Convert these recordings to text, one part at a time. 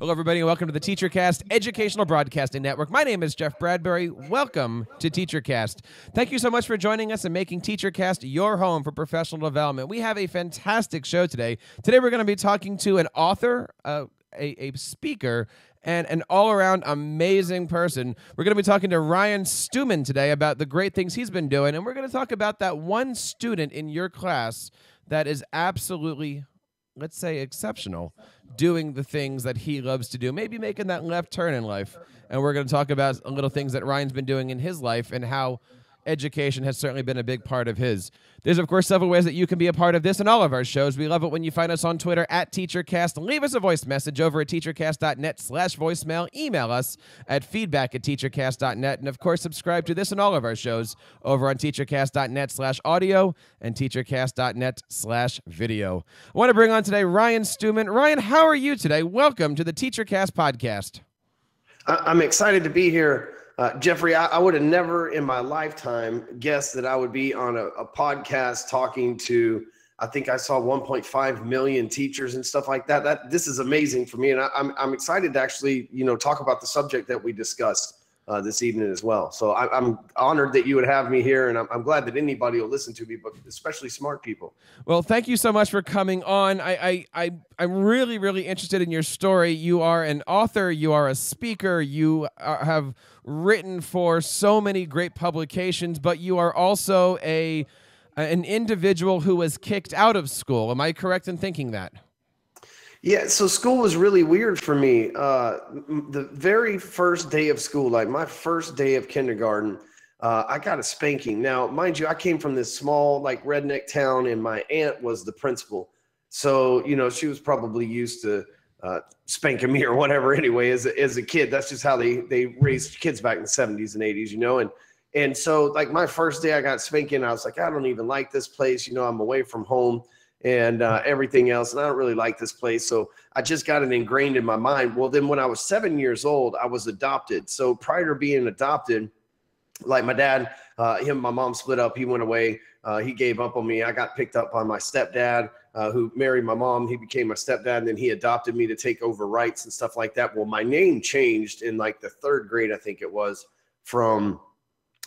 Hello, everybody, and welcome to the TeacherCast Educational Broadcasting Network. My name is Jeff Bradbury. Welcome to TeacherCast. Thank you so much for joining us and making TeacherCast your home for professional development. We have a fantastic show today. Today, we're going to be talking to an author, a speaker, and an all-around amazing person. We're going to be talking to Ryan Stewman today about the great things he's been doing, and we're going to talk about that one student in your class that is absolutely, let's say, exceptional, doing the things that he loves to do, maybe making that left turn in life. And we're going to talk about little things that Ryan's been doing in his life and how education has certainly been a big part of his. There's, of course, several ways that you can be a part of this and all of our shows. We love it when you find us on Twitter at TeacherCast. Leave us a voice message over at teachercast.net/voicemail. Email us at feedback@teachercast.net. And, of course, subscribe to this and all of our shows over on teachercast.net/audio and teachercast.net/video. I want to bring on today Ryan Stewman. Ryan, how are you today? Welcome to the TeacherCast Podcast. I'm excited to be here. Jeffrey, I would have never in my lifetime guessed that I would be on a podcast talking to, I think I saw 1.5 million teachers and stuff like that. This is amazing for me. And I'm excited to actually, talk about the subject that we discussed this evening as well. So I'm honored that you would have me here, and I'm glad that anybody will listen to me, but especially smart people. Well, thank you so much for coming on. I'm really, really interested in your story. You are an author. You are a speaker. You have written for so many great publications, but you are also an individual who was kicked out of school. Am I correct in thinking that? Yeah, so school was really weird for me. The very first day of school, like my first day of kindergarten, I got a spanking. Now, mind you, I came from this small, redneck town, and my aunt was the principal. So, she was probably used to spanking me or whatever anyway as a kid. That's just how they raised kids back in the 70s and 80s, And so, my first day I got spanking, I was like, I don't even like this place. I'm away from home and everything else, and I don't really like this place. So I just got it ingrained in my mind. Well, then when I was 7 years old, I was adopted. So prior to being adopted, like my dad, him and my mom split up. He went away. He gave up on me. I got picked up by my stepdad, who married my mom. He became my stepdad, and then he adopted me to take over rights and stuff like that. Well, my name changed in the third grade, I think it was, from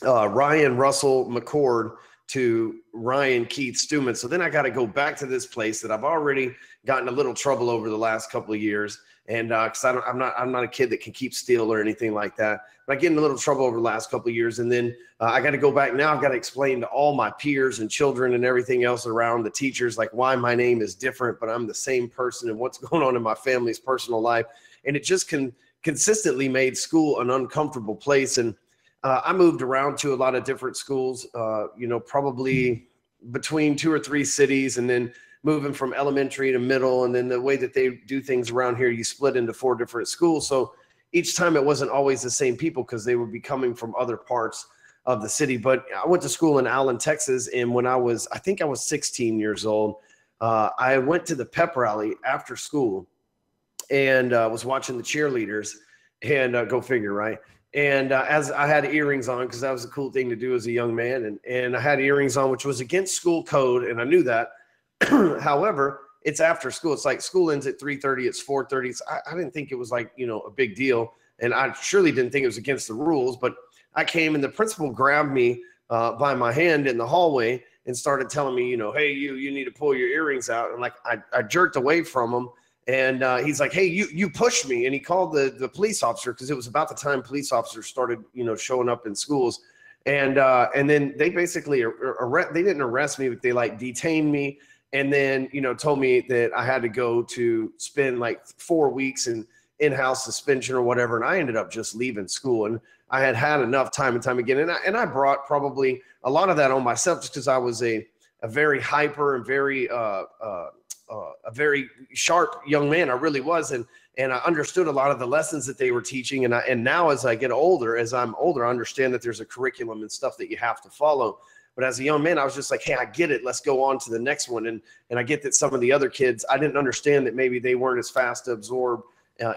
Ryan Russell McCord to Ryan Keith Stewman. So then I got to go back to this place that I've already gotten a little trouble over the last couple of years. And because I'm not a kid that can keep still or anything like that, but I get in a little trouble over the last couple of years. And then I got to go back now. I've got to explain to all my peers and children and everything else around, the teachers, why my name is different, but I'm the same person and what's going on in my family's personal life. And it just consistently made school an uncomfortable place. And I moved around to a lot of different schools, probably between 2 or 3 cities, and then moving from elementary to middle. And then the way that they do things around here, you split into 4 different schools. So each time it wasn't always the same people because they would be coming from other parts of the city. But I went to school in Allen, Texas. And when I think I was 16 years old, I went to the pep rally after school and was watching the cheerleaders, and go figure, right? And as I had earrings on, because that was a cool thing to do as a young man, and I had earrings on, which was against school code, and I knew that. However, it's after school. It's school ends at 3:30. It's 4:30. I didn't think it was a big deal, and I surely didn't think it was against the rules. But I came, and the principal grabbed me by my hand in the hallway and started telling me, hey, you need to pull your earrings out. And I jerked away from him. And he's like, hey, you pushed me. And he called the police officer, because it was about the time police officers started, showing up in schools. And then they basically they didn't arrest me, but they detained me. And then, told me that I had to go to spend 4 weeks in-house suspension or whatever. And I ended up just leaving school. And I had enough time and time again. And I brought probably a lot of that on myself, just because I was a very hyper and very a very sharp young man. I really was. And I understood a lot of the lessons that they were teaching. And now as I'm older, I understand that there's a curriculum and stuff that you have to follow. But as a young man, I was just like, hey, I get it. Let's go on to the next one. And I get that some of the other kids, I didn't understand that maybe they weren't as fast to absorb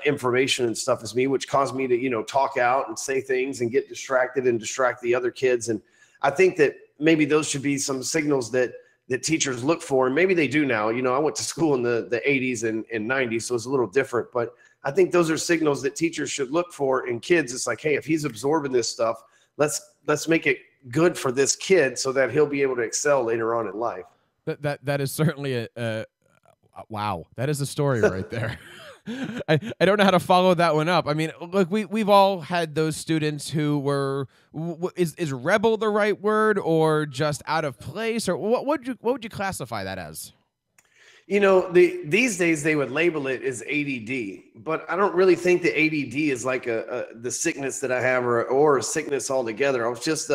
information and stuff as me, which caused me to, talk out and say things and get distracted and distract the other kids. And I think that maybe those should be some signals that teachers look for, and maybe they do now. I went to school in the 80s and 90s, so it's a little different. But I think those are signals that teachers should look for in kids. It's like, hey, if he's absorbing this stuff, let's make it good for this kid so that he'll be able to excel later on in life. That is certainly a wow. That is a story right there. I don't know how to follow that one up. I mean, look, we've all had those students who were is rebel the right word, or just out of place, or what would you classify that as? You know, these days they would label it as ADD, but I don't really think the ADD is like the sickness that I have or a sickness altogether. I was just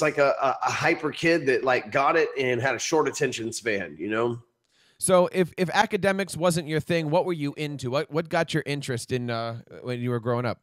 like a hyper kid that like got it and had a short attention span, you know? So if academics wasn't your thing, what were you into? What got your interest in when you were growing up?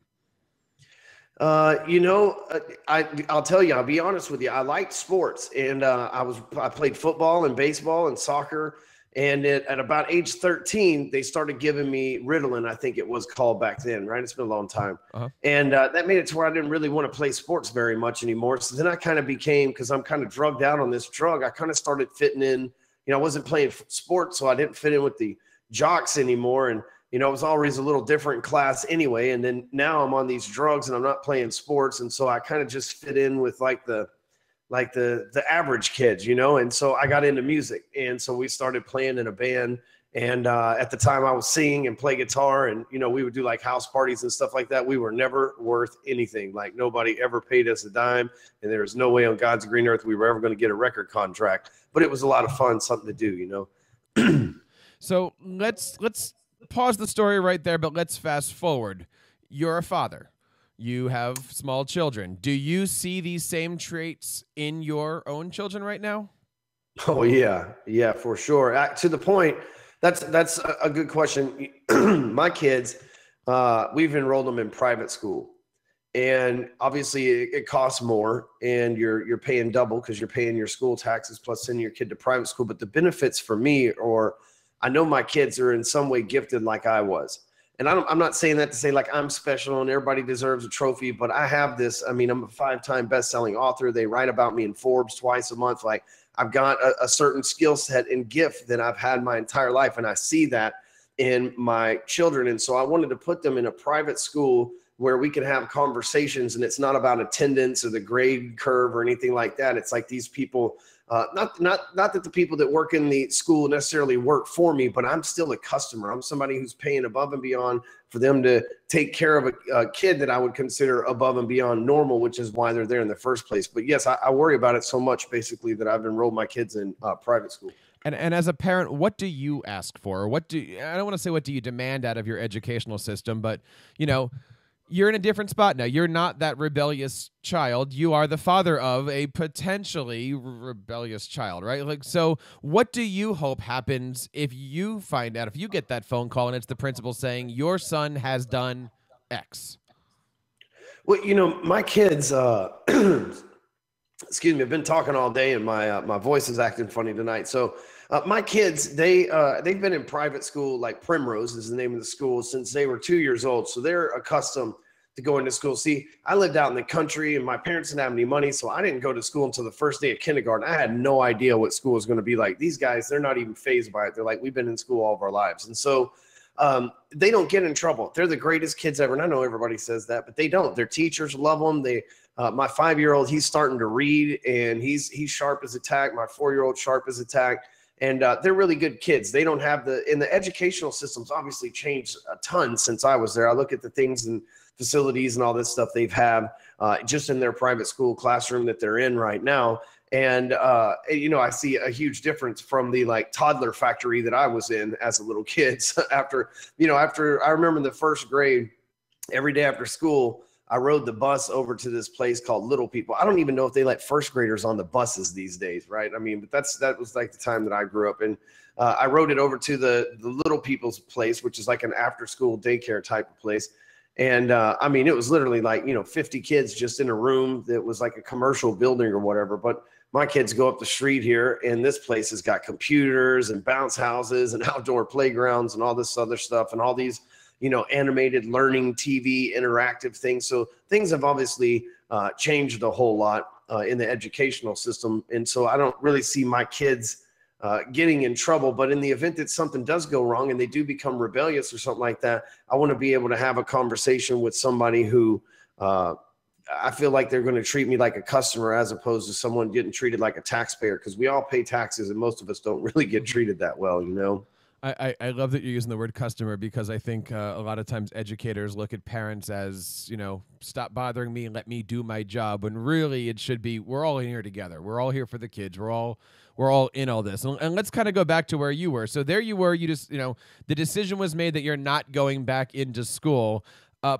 You know, I'll tell you, I'll be honest with you. I liked sports, and I played football and baseball and soccer. And at about age 13, they started giving me Ritalin, I think it was called back then, right? It's been a long time. Uh-huh. And that made it to where I didn't really want to play sports very much anymore. So then I kind of became, because I'm kind of drugged out on this drug, I kind of started fitting in. You know, I wasn't playing sports, so I didn't fit in with the jocks anymore. And, you know, it was always a little different in class anyway. And then now I'm on these drugs and I'm not playing sports. And so I kind of just fit in with like the average kids, you know? And so I got into music. And so we started playing in a band. And at the time I was sing and play guitar, and, you know, we would do like house parties and stuff like that. We were never worth anything. Like nobody ever paid us a dime. And there was no way on God's green earth we were ever going to get a record contract, but it was a lot of fun, something to do, you know? So let's pause the story right there, but let's fast forward. You're a father. You have small children. Do you see these same traits in your own children right now? Oh yeah. Yeah, for sure. To the point, that's a good question. My kids, we've enrolled them in private school, and obviously it costs more, and you're paying double because you're paying your school taxes plus sending your kid to private school. But the benefits for me, or I know my kids are in some way gifted like I was. And I'm not saying that to say like I'm special and everybody deserves a trophy, but I have this. I mean, I'm a 5-time best-selling author. They write about me in Forbes twice a month. Like I've got a certain skill set and gift that I've had my entire life, and I see that in my children. And so I wanted to put them in a private school where we can have conversations, and it's not about attendance or the grade curve or anything like that. It's like these people. Not that the people that work in the school necessarily work for me, but I'm still a customer. I'm somebody who's paying above and beyond for them to take care of a kid that I would consider above and beyond normal, which is why they're there in the first place. But yes, I worry about it so much, basically, that I've enrolled my kids in private school. And as a parent, what do you ask for? I don't want to say what do you demand out of your educational system, but, you know, you're in a different spot now. You're not that rebellious child. You are the father of a potentially rebellious child, right? Like, so what do you hope happens if you find out, if you get that phone call and it's the principal saying your son has done X? Well, you know, my kids, excuse me, I've been talking all day and my voice is acting funny tonight. So my kids, they've been in private school, like Primrose is the name of the school, since they were 2 years old. So they're accustomed to going to school. See, I lived out in the country and my parents didn't have any money, so I didn't go to school until the first day of kindergarten. I had no idea what school was going to be like. These guys, they're not even fazed by it. They're like, we've been in school all of our lives. And so they don't get in trouble. They're the greatest kids ever. And I know everybody says that, but they don't. Their teachers love them. My 5-year-old, he's starting to read, and he's sharp as a tack. My 4-year-old sharp as a tack. And they're really good kids. They don't have and the educational system's obviously changed a ton since I was there. I look at the things and facilities and all this stuff they've had just in their private school classroom that they're in right now. And, you know, I see a huge difference from the like toddler factory that I was in as a little kid. So after I remember in the first grade, every day after school, I rode the bus over to this place called Little People. I don't even know if they let first graders on the buses these days, right? I mean, but that was like the time that I grew up. And I rode it over to the Little People's place, which is like an after-school daycare type of place. And I mean, it was literally like, 50 kids just in a room that was like a commercial building or whatever. But my kids go up the street here, and this place has got computers and bounce houses and outdoor playgrounds and all this other stuff and all these animated learning TV interactive things. So things have obviously changed a whole lot in the educational system. And so I don't really see my kids getting in trouble. But in the event that something does go wrong and they do become rebellious or something like that, I want to be able to have a conversation with somebody who I feel like they're going to treat me like a customer as opposed to someone getting treated like a taxpayer, because we all pay taxes and most of us don't really get treated that well, you know? I love that you're using the word customer, because I think a lot of times educators look at parents as, you know, stop bothering me and let me do my job, when really it should be, we're all in here together. We're all here for the kids. We're all in all this. And let's kind of go back to where you were. So there you were, you just, you know, the decision was made that you're not going back into school.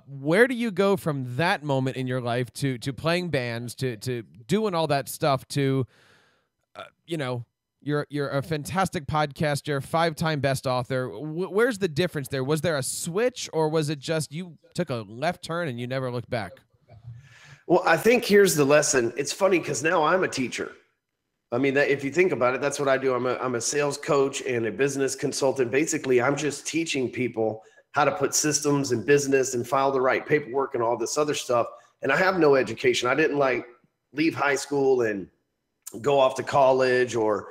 Where do you go from that moment in your life to playing bands, to doing all that stuff, to, you know, you're a fantastic podcaster, you're a 5-time best author. Where's the difference there? Was there a switch, or was it just you took a left turn and you never looked back? Well, I think here's the lesson. It's funny because now I'm a teacher. I mean, if you think about it, that's what I do. I'm a sales coach and a business consultant. Basically, I'm just teaching people how to put systems in business and file the right paperwork and all this other stuff. And I have no education. I didn't like leave high school and go off to college or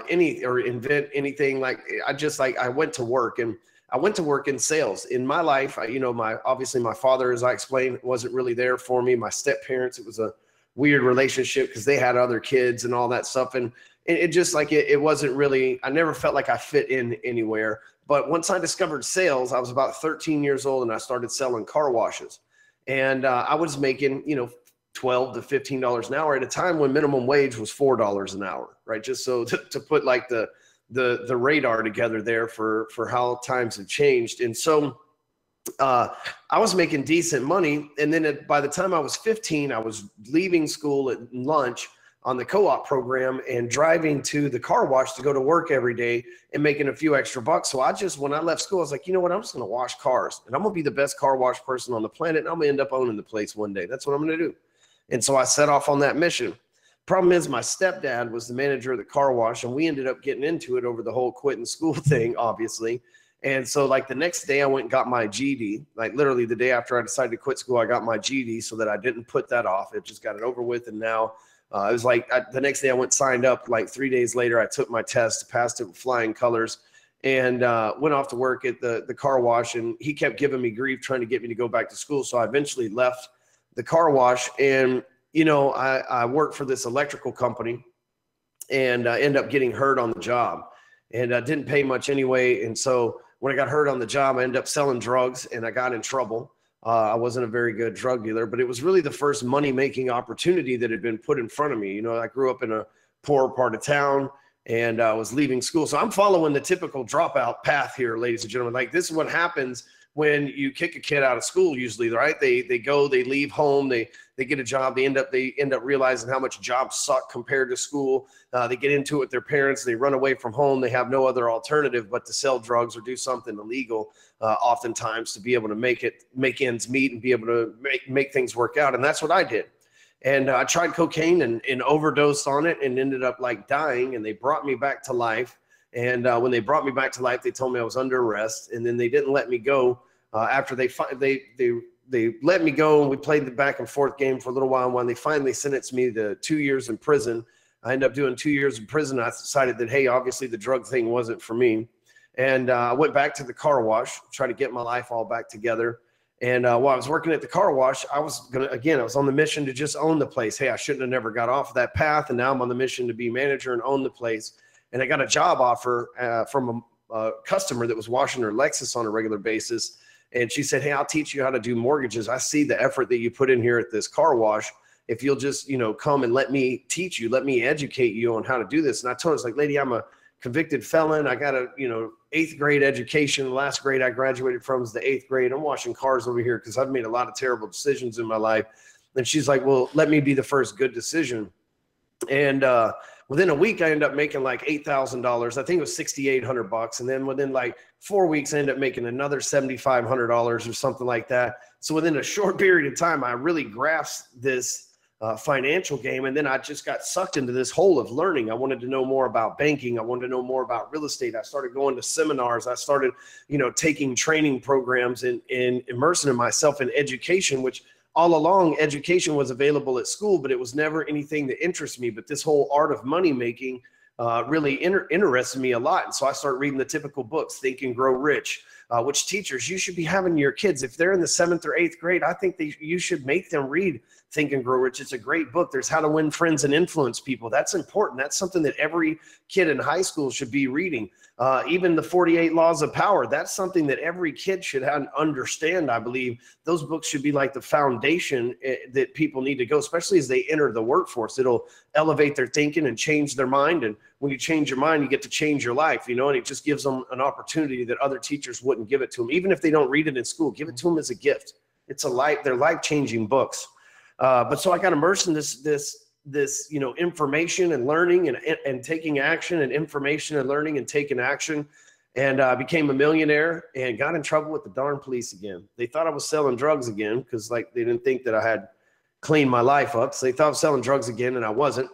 invent anything. Like I went to work, and I went to work in sales. In my life, obviously my father, as I explained, wasn't really there for me. My step parents, it was a weird relationship because they had other kids and all that stuff. And it just like, it wasn't really, I never felt like I fit in anywhere. But once I discovered sales, I was about 13 years old and I started selling car washes. And I was making, $12 to $15 an hour at a time when minimum wage was $4 an hour, right? Just so to put like the radar together there for how times have changed. And so I was making decent money. And then by the time I was 15, I was leaving school at lunch on the co-op program and driving to the car wash to go to work every day and making a few extra bucks. So when I left school, I was like, you know what, I'm just going to wash cars and I'm going to be the best car wash person on the planet. And I'm going to end up owning the place one day. That's what I'm going to do. And so I set off on that mission. Problem is, my stepdad was the manager of the car wash, and we ended up getting into it over the whole quitting school thing, obviously. And so like the next day I went and got my GED, like literally the day after I decided to quit school, I got my GED so that I didn't put that off. It just got it over with. And now it was like the next day I went signed up. Like 3 days later, I took my test, passed it with flying colors, and went off to work at the car wash. And he kept giving me grief, trying to get me to go back to school. So I eventually left the car wash, and I worked for this electrical company, and ended up getting hurt on the job, and didn't pay much anyway. And so when I got hurt on the job, I ended up selling drugs, and I got in trouble. I wasn't a very good drug dealer, but it was really the first money-making opportunity that had been put in front of me. I grew up in a poor part of town, and I was leaving school. So I'm following the typical dropout path here, ladies and gentlemen. Like, this is what happens when you kick a kid out of school, usually, right? They leave home, they get a job, they end up realizing how much jobs suck compared to school. They get into it with their parents, they run away from home, they have no other alternative but to sell drugs or do something illegal, oftentimes, to be able to make ends meet and be able to make things work out. And that's what I did. And I tried cocaine and overdosed on it and ended up like dying, and they brought me back to life. And when they brought me back to life, they told me I was under arrest, and then they didn't let me go after they let me go. And we played the back and forth game for a little while. And when they finally sentenced me to 2 years in prison, I ended up doing 2 years in prison. I decided that, hey, obviously the drug thing wasn't for me. And I went back to the car wash, try to get my life all back together. And while I was working at the car wash, I was on the mission to just own the place. Hey, I shouldn't have never got off that path. And now I'm on the mission to be manager and own the place. And I got a job offer from a customer that was washing her Lexus on a regular basis. And she said, hey, I'll teach you how to do mortgages. I see the effort that you put in here at this car wash. If you'll just, come and let me teach you, let me educate you on how to do this. And I told her, it's like, lady, I'm a convicted felon. I got a, 8th grade education. The last grade I graduated from is the 8th grade. I'm washing cars over here because I've made a lot of terrible decisions in my life. And she's like, well, let me be the first good decision. And within a week, I ended up making like $8,000. I think it was $6,800. And then within like 4 weeks, I ended up making another $7,500 or something like that. So within a short period of time, I really grasped this financial game. And then I just got sucked into this hole of learning. I wanted to know more about banking. I wanted to know more about real estate. I started going to seminars. I started, taking training programs and immersing myself in education, which all along education was available at school, but it was never anything that interested me. But this whole art of money making really interested me a lot. And so I started reading the typical books, Think and Grow Rich, which teachers you should be having your kids. If they're in the 7th or 8th grade, I think you should make them read Think and Grow Rich. It's a great book. There's How to Win Friends and Influence People. That's important. That's something that every kid in high school should be reading. Even the 48 Laws of Power, that's something that every kid should understand, I believe. Those books should be like the foundation that people need to go, especially as they enter the workforce. It'll elevate their thinking and change their mind. And when you change your mind, you get to change your life, and it just gives them an opportunity that other teachers wouldn't give it to them. Even if they don't read it in school, give it to them as a gift. They're life-changing books. But so I got immersed in this information and learning and taking action, and information and learning and taking action. And I became a millionaire and got in trouble with the darn police again. They thought I was selling drugs again because they didn't think that I had cleaned my life up. So they thought I was selling drugs again, and I wasn't.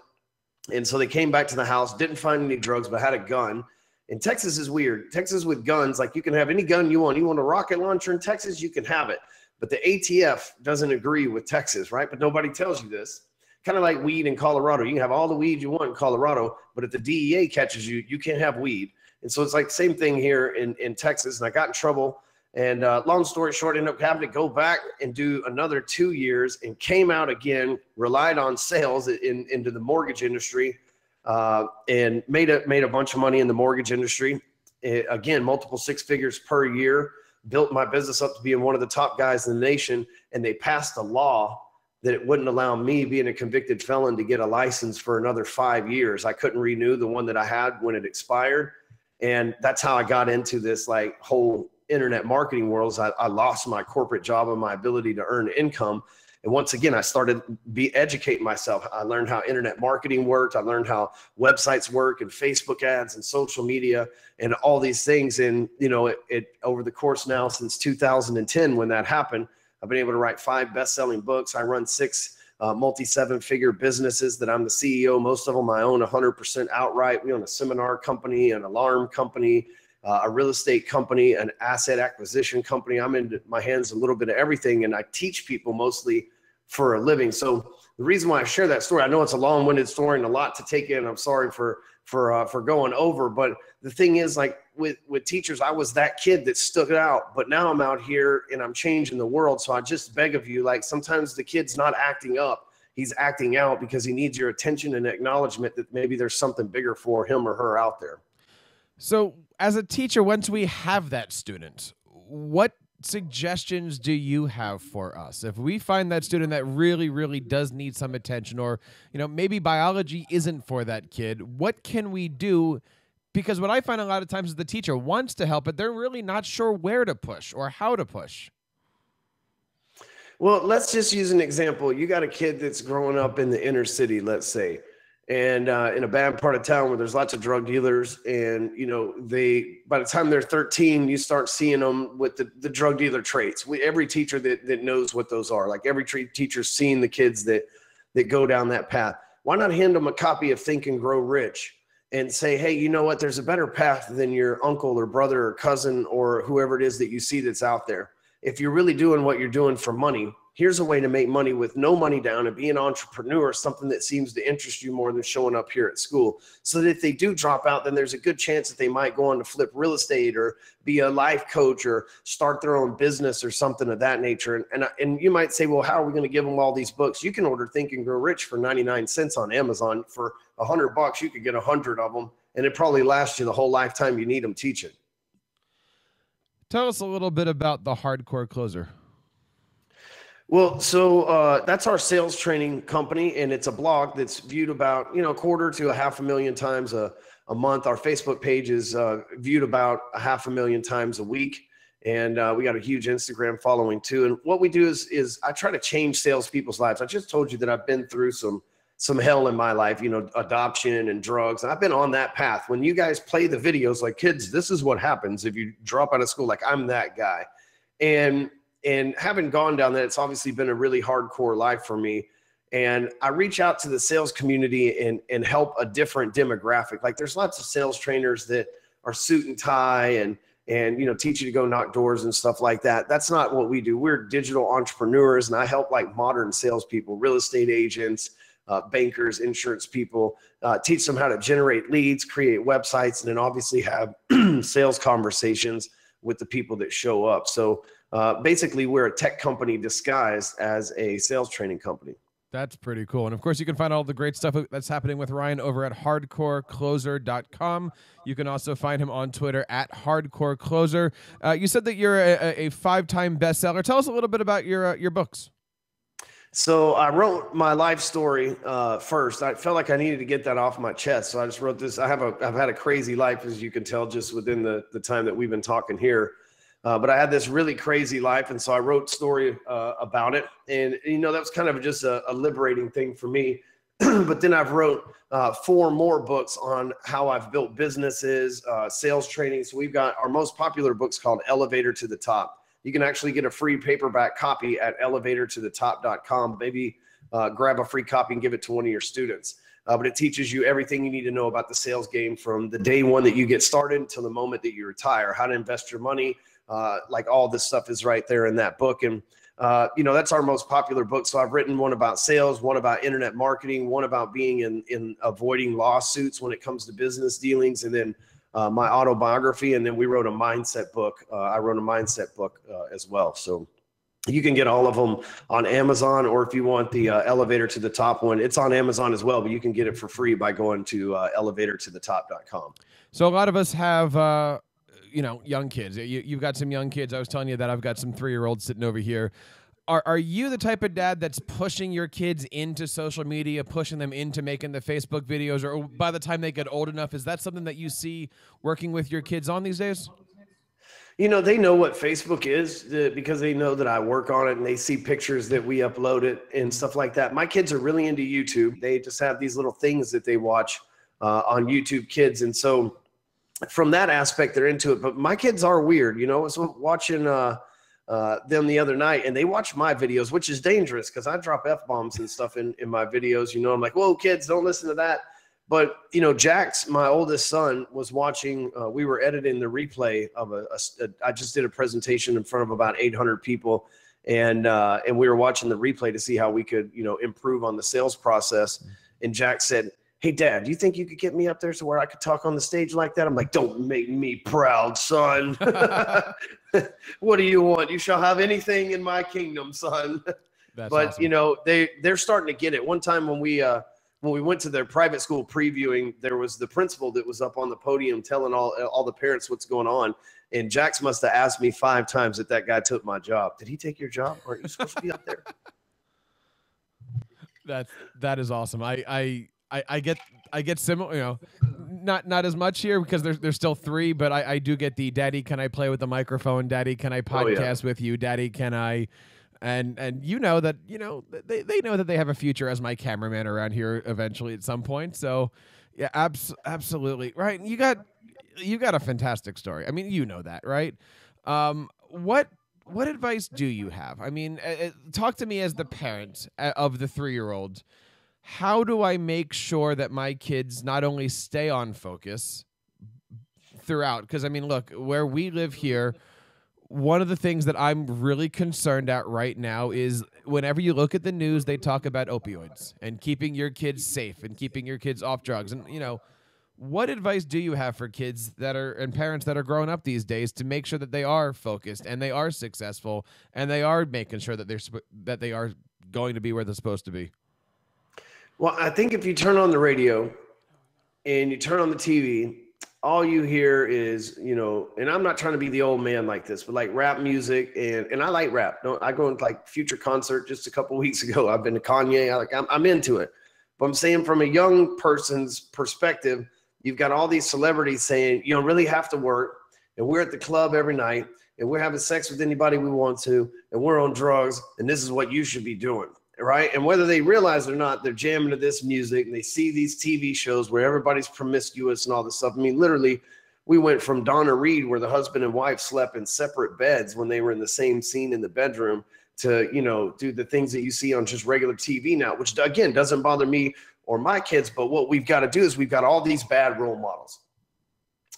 And so they came back to the house, didn't find any drugs, but had a gun. And Texas is weird. Texas with guns, like you can have any gun you want. You want a rocket launcher in Texas, you can have it. But the ATF doesn't agree with Texas, right? But nobody tells you this. Kind of like weed in Colorado. You can have all the weed you want in Colorado, but if the DEA catches you, you can't have weed. And so it's like the same thing here in Texas. And I got in trouble. And long story short, ended up having to go back and do another 2 years, and came out again, relied on sales into the mortgage industry, and made a bunch of money in the mortgage industry. Again, multiple 6 figures per year. Built my business up to being one of the top guys in the nation, and they passed a law that it wouldn't allow me, being a convicted felon, to get a license for another 5 years. I couldn't renew the one that I had when it expired. And that's how I got into this whole internet marketing world. I lost my corporate job and my ability to earn income. And once again, I started educating myself. I learned how internet marketing worked. I learned how websites work, and Facebook ads and social media and all these things. And, over the course now since 2010, when that happened, I've been able to write 5 best-selling books. I run 6 multi-7-figure businesses that I'm the CEO. Most of them I own 100% outright. We own a seminar company, an alarm company, a real estate company, an asset acquisition company. I'm in my hands a little bit of everything, and I teach people mostly for a living. So the reason why I share that story, I know it's a long-winded story and a lot to take in. I'm sorry for going over, but the thing is, with teachers, I was that kid that stood out, but now I'm out here and I'm changing the world. So I just beg of you, sometimes the kid's not acting up. He's acting out because he needs your attention and acknowledgement that maybe there's something bigger for him or her out there. So as a teacher, once we have that student, what suggestions do you have for us? If we find that student that really, really does need some attention, or, maybe biology isn't for that kid, what can we do? Because what I find a lot of times is the teacher wants to help, but they're really not sure where to push or how to push. Well, let's just use an example. You got a kid that's growing up in the inner city, let's say, and in a bad part of town where there's lots of drug dealers, and by the time they're 13, you start seeing them with the drug dealer traits. Every teacher that knows what those are, every teacher's seen the kids that go down that path. Why not hand them a copy of Think and Grow Rich and say, hey, you know what? There's a better path than your uncle or brother or cousin or whoever it is that you see that's out there. If you're really doing what you're doing for money, here's a way to make money with no money down and be an entrepreneur, something that seems to interest you more than showing up here at school. So that if they do drop out, then there's a good chance that they might go on to flip real estate or be a life coach or start their own business or something of that nature. And you might say, well, how are we going to give them all these books? You can order Think and Grow Rich for 99 cents on Amazon. For $100, you could get 100 of them, and it probably lasts you the whole lifetime you need them teaching. Tell us a little bit about the Hardcore Closer. Well, so that's our sales training company, and it's a blog that's viewed about, a quarter to 500,000 times a month. Our Facebook page is viewed about 500,000 times a week, and we got a huge Instagram following too. And what we do is I try to change salespeople's lives. I just told you that I've been through some hell in my life, adoption and drugs, and I've been on that path. When you guys play the videos, kids, this is what happens if you drop out of school. I'm that guy, and having gone down that, it's obviously been a really hardcore life for me. And I reach out to the sales community and help a different demographic. There's lots of sales trainers that are suit and tie and teach you to go knock doors and stuff like that. That's not what we do. We're digital entrepreneurs, and I help modern salespeople, real estate agents, bankers, insurance people, teach them how to generate leads, create websites, and then obviously have sales conversations with the people that show up. So basically, we're a tech company disguised as a sales training company. That's pretty cool. And of course, you can find all the great stuff that's happening with Ryan over at hardcorecloser.com. You can also find him on Twitter at Hardcore Closer. You said that you're a 5-time bestseller. Tell us a little bit about your books. So I wrote my life story first. I felt like I needed to get that off my chest. So I just wrote this. I've had a crazy life, as you can tell, just within the time that we've been talking here. But I had this really crazy life. And so I wrote a story about it. And, that was kind of just a liberating thing for me. But then I've wrote 4 more books on how I've built businesses, sales training. So we've got our most popular book's called Elevator to the Top. You can actually get a free paperback copy at elevatortothetop.com. Maybe grab a free copy and give it to one of your students. But it teaches you everything you need to know about the sales game from the day one that you get started until the moment that you retire, how to invest your money. Like all this stuff is right there in that book. And, that's our most popular book. So I've written one about sales, one about internet marketing, one about being in avoiding lawsuits when it comes to business dealings, and then my autobiography. And then we wrote a mindset book. I wrote a mindset book as well. So you can get all of them on Amazon, or if you want the Elevator to the Top one, it's on Amazon as well, but you can get it for free by going to elevatortothetop.com. So a lot of us have, young kids. You've got some young kids. I was telling you that I've got some 3-year-olds sitting over here. Are you the type of dad that's pushing your kids into social media, pushing them into making the Facebook videos, or by the time they get old enough, is that something that you see working with your kids on these days? They know what Facebook is because they know that I work on it, and they see pictures that we upload it and stuff like that. My kids are really into YouTube. They just have these little things that they watch on YouTube Kids. And so from that aspect, they're into it. But my kids are weird. I was watching them the other night, and they watch my videos, which is dangerous because I drop F-bombs and stuff in my videos. I'm like, whoa, kids, don't listen to that. But, Jax, my oldest son, was watching, we were editing the replay of I just did a presentation in front of about 800 people. And we were watching the replay to see how we could, improve on the sales process. And Jax said, hey, Dad, do you think you could get me up there so where I could talk on the stage like that? I'm like, don't make me proud, son. What do you want? You shall have anything in my kingdom, son. That's but, awesome. they're starting to get it. One time when we went to their private school previewing, there was the principal that was up on the podium telling all the parents what's going on. And Jax must have asked me 5 times that guy took my job. Did he take your job? Aren't you supposed to be up there? That is awesome. I get similar, not as much here because there's still 3, but I do get the daddy, can I play with the microphone? Daddy, can I podcast with you? Daddy, can I, and that, they know that they have a future as my cameraman around here eventually at some point. So yeah, absolutely. Right. You got a fantastic story. I mean, that, right? What advice do you have? I mean, talk to me as the parent of the 3-year-old. How do I make sure that my kids not only stay on focus throughout? Because, I mean, look, where we live here, one of the things that I'm really concerned at right now is whenever you look at the news, they talk about opioids and keeping your kids safe and keeping your kids off drugs. And, what advice do you have for kids and parents that are growing up these days to make sure that they are focused and they are successful and they are making sure that they are going to be where they're supposed to be? Well, I think if you turn on the radio and you turn on the TV, all you hear is, and I'm not trying to be the old man like this, but like rap music, and I like rap. I go to like Future concert just a couple of weeks ago. I've been to Kanye. I'm into it. But I'm saying from a young person's perspective, you've got all these celebrities saying, you don't really have to work, and we're at the club every night, and we're having sex with anybody we want to, and we're on drugs, and this is what you should be doing. Right. And whether they realize it or not, they're jamming to this music, and they see these TV shows where everybody's promiscuous and all this stuff. I mean, literally, we went from Donna Reed, where the husband and wife slept in separate beds when they were in the same scene in the bedroom, to, do the things that you see on just regular TV now, which, again, doesn't bother me or my kids. But what we've got to do is we've got all these bad role models.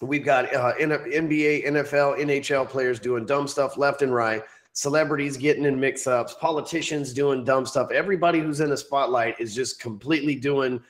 We've got NBA, NFL, NHL players doing dumb stuff left and right. celebrities getting in mix-ups, politicians doing dumb stuff. Everybody who's in the spotlight is just completely doing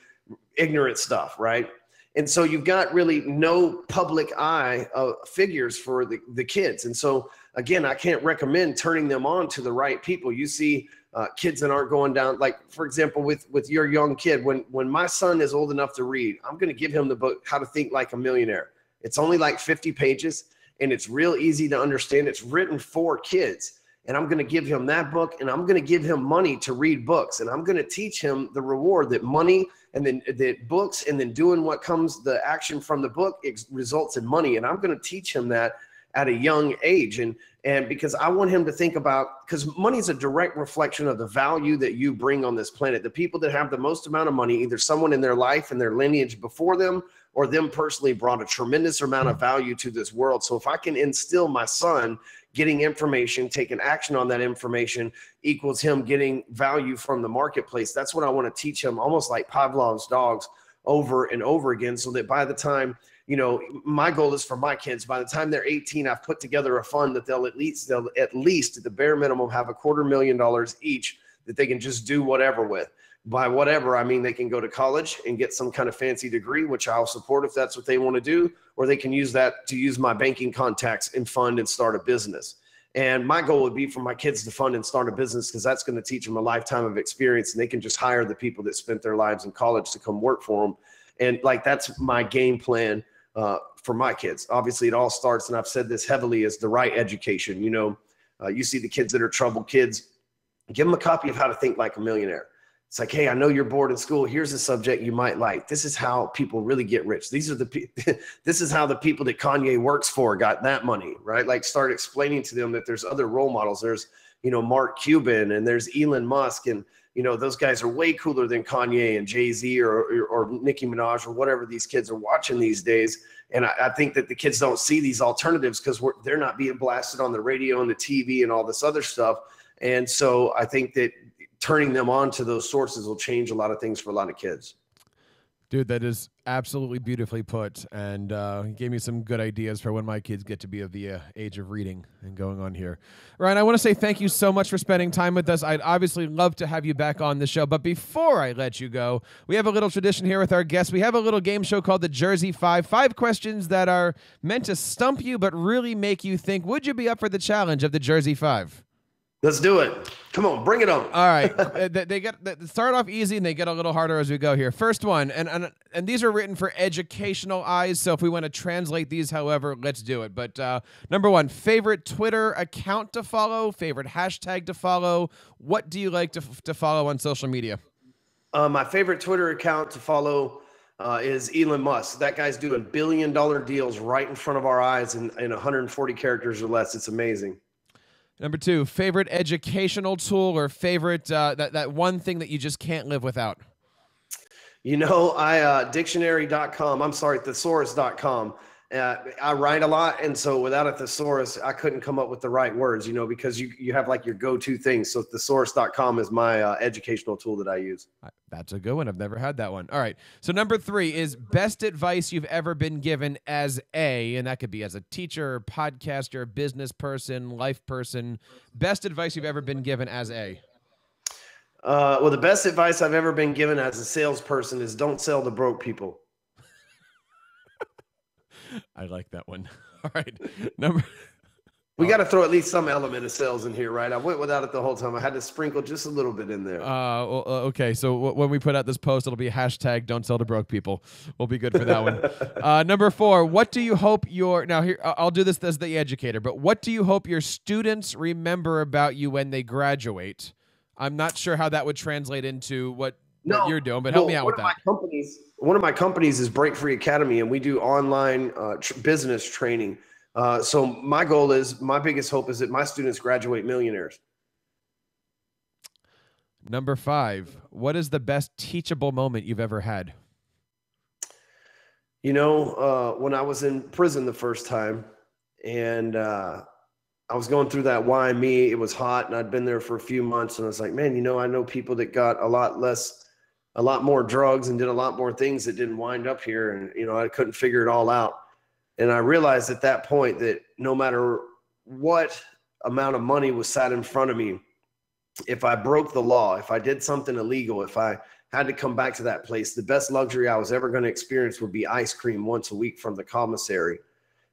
ignorant stuff, right? And so you've got really no public eye figures for the kids. And so, again, I can't recommend turning them on to the right people. You see kids that aren't going down, like, for example, with your young kid, when my son is old enough to read, I'm going to give him the book, How to Think Like a Millionaire. It's only like 50 pages, and it's real easy to understand. It's written for kids. And I'm going to give him that book, and I'm going to give him money to read books. And I'm going to teach him the reward that money and then that books and then doing what comes, the action from the book, it results in money. And I'm going to teach him that at a young age. And because I want him to think about, because money is a direct reflection of the value that you bring on this planet. The people that have the most amount of money, either someone in their life and their lineage before them, or them personally, brought a tremendous amount of value to this world. So if I can instill my son getting information, taking action on that information equals him getting value from the marketplace. That's what I want to teach him, almost like Pavlov's dogs, over and over again, so that by the time, my goal is for my kids, by the time they're 18, I've put together a fund that they'll at least at the bare minimum have $250,000 each that they can just do whatever with. By whatever, I mean they can go to college and get some kind of fancy degree, which I'll support if that's what they want to do, or they can use that to use my banking contacts and fund and start a business. And my goal would be for my kids to fund and start a business, because that's going to teach them a lifetime of experience, and they can just hire the people that spent their lives in college to come work for them. And like, that's my game plan for my kids. Obviously, it all starts, and I've said this heavily, is the right education. You see the kids that are troubled kids, give them a copy of How to Think Like a Millionaire. It's like, hey, I know you're bored in school. Here's a subject you might like. This is how people really get rich. This is how the people that Kanye works for got that money, right? Like, start explaining to them that there's other role models. There's, Mark Cuban, and there's Elon Musk, and, those guys are way cooler than Kanye and Jay-Z or Nicki Minaj or whatever these kids are watching these days. And I think that the kids don't see these alternatives because they're not being blasted on the radio and the TV and all this other stuff. And so I think that turning them on to those sources will change a lot of things for a lot of kids. Dude, that is absolutely beautifully put, and gave me some good ideas for when my kids get to be of the age of reading and going on here. Ryan, I want to say thank you so much for spending time with us. I'd obviously love to have you back on the show, but before I let you go, we have a little tradition here with our guests. We have a little game show called the Jersey Five. 5 questions that are meant to stump you, but really make you think. Would you be up for the challenge of the Jersey Five? Let's do it. Come on, bring it on. All right. They start off easy, and they get a little harder as we go here. First one, and these are written for educational eyes, so if we want to translate these, however, let's do it. But number 1, favorite Twitter account to follow, favorite hashtag to follow. What do you like to follow on social media? My favorite Twitter account to follow is Elon Musk. That guy's doing billion-dollar deals right in front of our eyes in 140 characters or less. It's amazing. Number 2, favorite educational tool or favorite that one thing that you just can't live without. Dictionary.com. I'm sorry, thesaurus.com. I write a lot, and so without a thesaurus, I couldn't come up with the right words, because you have like your go-to thing. So thesaurus.com is my educational tool that I use. That's a good one. I've never had that one. All right. So number 3 is best advice you've ever been given as and that could be as a teacher, podcaster, business person, life person. Best advice you've ever been given as well, the best advice I've ever been given as a salesperson is don't sell to broke people. I like that one. All right. We got to throw at least some element of sales in here, right? I went without it the whole time. I had to sprinkle just a little bit in there. Okay. So when we put out this post, it'll be hashtag don't sell to broke people. We'll be good for that one. Number 4, what do you hope now here, I'll do this as the educator, but what do you hope your students remember about you when they graduate? I'm not sure how that would translate into what you're doing, but help me out with that. One of my companies is Break Free Academy, and we do online business training. So my biggest hope is that my students graduate millionaires. Number 5, what is the best teachable moment you've ever had? When I was in prison the first time, and I was going through that why me, it was hot, and I'd been there for a few months, and I was like, man, I know people that got a lot more drugs and did a lot more things that didn't wind up here. And, I couldn't figure it all out. And I realized at that point that no matter what amount of money was sat in front of me, if I broke the law, if I did something illegal, if I had to come back to that place, the best luxury I was ever going to experience would be ice cream once a week from the commissary.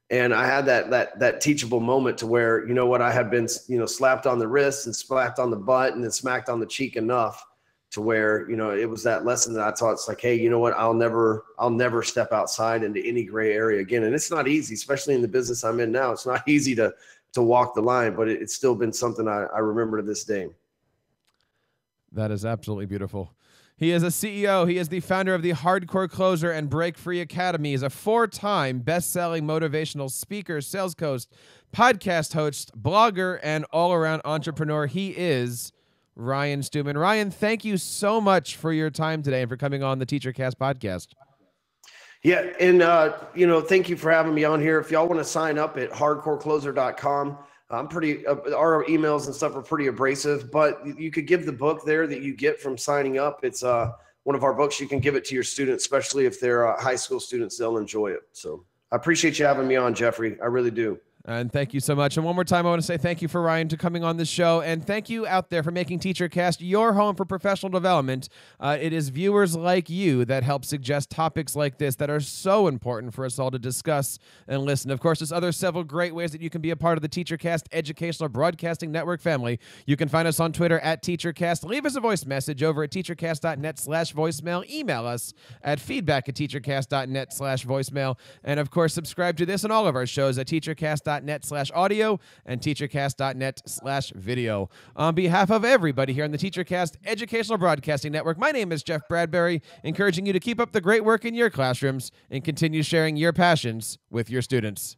And I had that teachable moment to where, you know what, I had been, slapped on the wrist and slapped on the butt and then smacked on the cheek enough to where, it was that lesson that I taught. It's like, hey, you know what, I'll never step outside into any gray area again. And it's not easy, especially in the business I'm in now. It's not easy to walk the line, but it's still been something I remember to this day. That is absolutely beautiful. He is a CEO. He is the founder of the Hardcore Closer and Break Free Academy. He's a 4-time best-selling motivational speaker, sales coach, podcast host, blogger, and all-around entrepreneur. He is Ryan Stewman. Ryan, thank you so much for your time today and for coming on the TeacherCast podcast. Yeah, and thank you for having me on here. If y'all want to sign up at hardcorecloser.com, I'm pretty, our emails and stuff are pretty abrasive, but you could give the book there that you get from signing up. It's one of our books. You can give it to your students, especially if they're high school students, they'll enjoy it. So I appreciate you having me on, Jeffrey. I really do. And thank you so much. And one more time, I want to say thank you for Ryan to coming on the show. And thank you out there for making TeacherCast your home for professional development. It is viewers like you that help suggest topics like this that are so important for us all to discuss and listen. Of course, there's other several great ways that you can be a part of the TeacherCast Educational Broadcasting Network family. You can find us on Twitter at TeacherCast. Leave us a voice message over at teachercast.net/voicemail. Email us at feedback@teachercast.net/voicemail. And of course, subscribe to this and all of our shows at teachercast.net/audio and teachercast.net/video. On behalf of everybody here on the TeacherCast Educational Broadcasting Network, my name is Jeff Bradbury, encouraging you to keep up the great work in your classrooms and continue sharing your passions with your students.